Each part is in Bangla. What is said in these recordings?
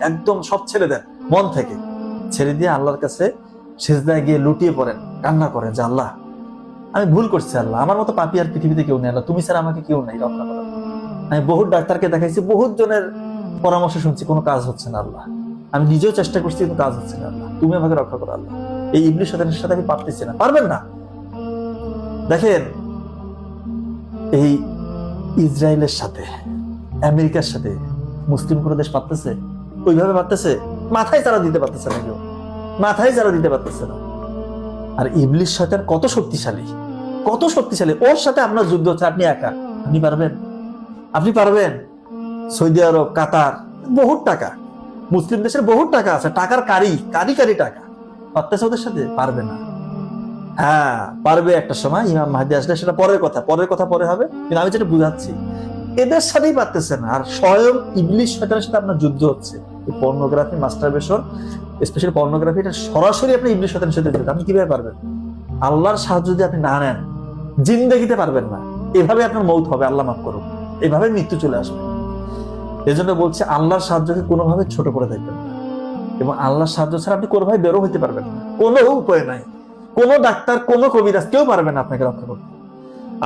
একদম সব ছেড়ে দেন মন থেকে, ছেড়ে দিয়ে আল্লাহর কাছে সিজদায় গিয়ে লুটিয়ে পড়েন, কান্না করেন যে আল্লাহ আমি ভুল করছি, আল্লাহ আমার মতো পাপী আর পৃথিবীতে কেউ নেই, আল্লাহ তুমি ছাড়া আমাকে কেউ নেই, রক্ষা করো। আমি বহুত ডাক্তারকে দেখাইছি, বহুত জনের পরামর্শ শুনছি, কোনো কাজ হচ্ছে না আল্লাহ, আমি নিজেও চেষ্টা করছি কিন্তু কাজ হচ্ছে না, আল্লাহ তুমি আমাকে রক্ষা করো আল্লাহ, এই ইবলিস শয়তানের সাথে আমি পারতেছি না। পারবেন না? দেখেন এই ইসরায়েলের সাথে আমেরিকার সাথে মুসলিম কোনো দেশ পারতেছে? ওইভাবে পারতেছে? মাথায় চারা দিতে পারতেছে না কেউ, মাথায় চারা দিতে পারতেছে না। আর ইবলিস শয়তান কত শক্তিশালী, কত শক্তিশালী, ওর সাথে আপনার যুদ্ধ হচ্ছে, আপনি একা, আপনি পারবেন? আপনি পারবেন? সৌদি আরব, কাতার, বহুত টাকা, মুসলিম দেশের বহুত টাকা আছে, টাকার কারি কারি কারি টাকা, পারতেছে ওদের সাথে? পারবে না। হ্যাঁ পারবে একটা সময়, ইমাম মাহদী আসলে, সেটা পরের কথা, পরের কথা পরে হবে, কিন্তু আমি যেটা বুঝাচ্ছি এদের সাথেই পারতেছে না। আর স্বয়ং ইবলিস শয়তানের সাথে আপনার যুদ্ধ হচ্ছে। পর্নোগ্রাফি, মাস্টারবেশন, স্পেশালি পর্নোগ্রাফি, এটা সরাসরি আপনি ইবলিস শয়তানের সাথে যুদ্ধ। আপনি কিভাবে পারবেন? আল্লাহর সাহায্য যদি আপনি না নেন, জিন্দেগিতে পারবেন না। এভাবে আপনার মৌত হবে, আল্লাহ মাফ করুন, এভাবে মৃত্যু চলে আসবে। এজন্য বলছে আল্লাহর সাহায্যকে কোনোভাবে ছোট করে দেখবেন না, এবং আল্লাহর সাহায্য ছাড়া আপনি কোনোভাবে বেরো হইতে পারবেন না, কোনো উপায় নাই। কোনো ডাক্তার, কোনো কবিরাজ কেউ পারবে না আপনাকে রক্ষা করতে।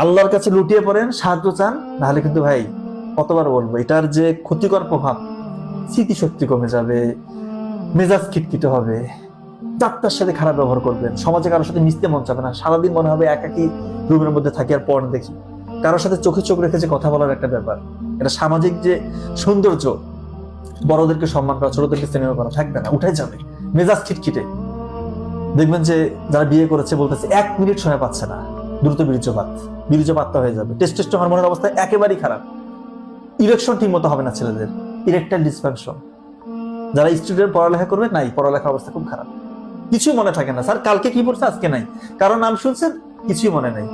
আল্লাহর কাছে লুটিয়ে পড়েন, সাহায্য চান, নাহলে কিন্তু ভাই কতবার বলবো, এটার যে ক্ষতিকর প্রভাব, স্মৃতিশক্তি কমে যাবে, মেজাজ খিটখিটে হবে, ডাক্তার সাথে খারাপ ব্যবহার করবেন, সমাজে কারোর সাথে মিশতে মন চাবে না, সারাদিন মনে হবে একাকি রুমের মধ্যে থাকি আর পর্ন দেখি, কারোর সাথে চোখে চোখ রেখে যে কথা বলার একটা ব্যাপার, এটা সামাজিক যে সৌন্দর্য, বড়দেরকে সম্মান করা, ছোটদেরকে স্নেহ করা থাকবে না, উঠে যাবে, মেজাজ খিটখিটে। দেখবেন যে যারা বিয়ে করেছে বলতেছে 1 মিনিট সময় পাচ্ছে না, দ্রুত বীর্যপাত হয়ে যাবে, টেস্টোস্টেরন হরমোনের অবস্থা একেবারেই খারাপ, ইরেকশন ঠিক মতো হবে না ছেলেদের, ইরেকটাইল ডিসফাংশন। যারা স্টুডেন্ট পড়ালেখা করবে, নাই, পড়ালেখার অবস্থা খুব খারাপ, কিছুই মনে থাকে না, স্যার কালকে কি পড়ছে আজকে নাই, কারণ নাম শুনছেন কিছুই মনে নাই।